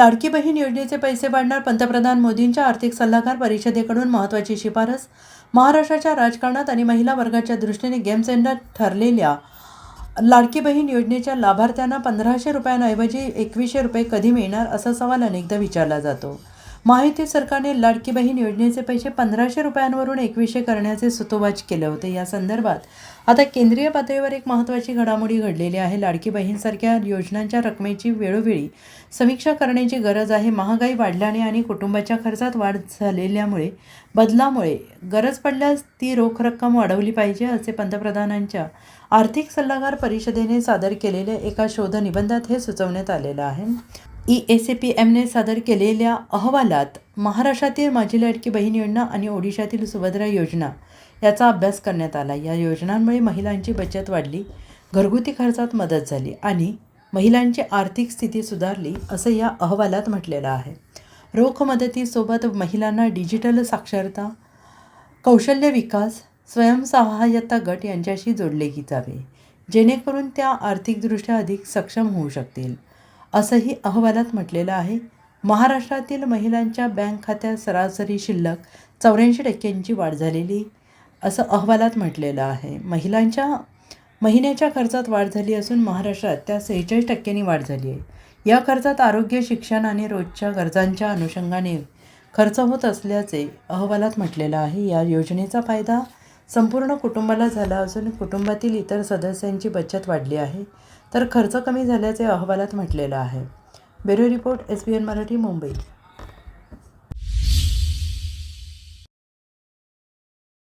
लाडकी बहीण योजनेचे पैसे वाढणार, पंतप्रधान मोदींच्या आर्थिक सल्लागार परिषदेकडून महत्त्वाची शिफारस. महाराष्ट्राच्या राजकारणात आणि महिला वर्गाच्या दृष्टीने गेम चेंजर ठरलेल्या लाडकी बहीण योजनेच्या लाभार्थ्यांना 1,500 रुपयांऐवजी 2,100 रुपये कधी मिळणार, असा सवाल अनेकदा विचारला जातो. महायुती सरकारने लाडकी बहीण योजनेचे पैसे 1,500 रुपयांवरून 2,100 करण्याचे सुतोवाच केले होते. या संदर्भात आता केंद्रीय पातळीवर एक महत्त्वाची घडामोडी घडलेली आहे. लाडकी बहीणसारख्या योजनांच्या रकमेची वेळोवेळी समीक्षा करण्याची गरज आहे. महागाई वाढल्याने आणि कुटुंबाच्या खर्चात वाढ झालेल्यामुळे बदलामुळे गरज पडल्यास ती रोख रक्कम वाढवली पाहिजे, असे पंतप्रधानांच्या आर्थिक सल्लागार परिषदेने सादर केलेल्या एका शोधनिबंधात हे सुचवण्यात आलेलं आहे. EACPMने सादर केलेल्या अहवालात महाराष्ट्रातील माझी लाडकी बहीण योजना आणि ओडिशातील सुभद्रा योजना याचा अभ्यास करण्यात आला. या योजनांमुळे महिलांची बचत वाढली, घरगुती खर्चात मदत झाली आणि महिलांची आर्थिक स्थिती सुधारली, असं या अहवालात म्हटलेलं आहे. रोख मदतीसोबत महिलांना डिजिटल साक्षरता, कौशल्य विकास, स्वयंसहाय्यता गट यांच्याशी जोडले जावे, जेणेकरून त्या आर्थिकदृष्ट्या अधिक सक्षम होऊ शकतील, असंही अहवालात म्हटलेलं आहे. महाराष्ट्रातील महिलांच्या बँक खात्यात सरासरी शिल्लक 84% वाढ झालेली, असं अहवालात म्हटलेलं आहे. महिलांच्या महिन्याच्या खर्चात वाढ झाली असून महाराष्ट्रात त्या 46% वाढ झाली आहे. या खर्चात आरोग्य, शिक्षण आणि रोजच्या गरजांच्या अनुषंगाने खर्च होत असल्याचे अहवालात म्हटलेलं आहे. या योजनेचा फायदा संपूर्ण कुटुंबाला झाला असून कुटुंबातील इतर सदस्यांची बचत वाढली आहे, तर खर्च कमी झाल्याचे अहवालात म्हटलेलं आहे. Bureau report, SBN Marathi, Mumbai.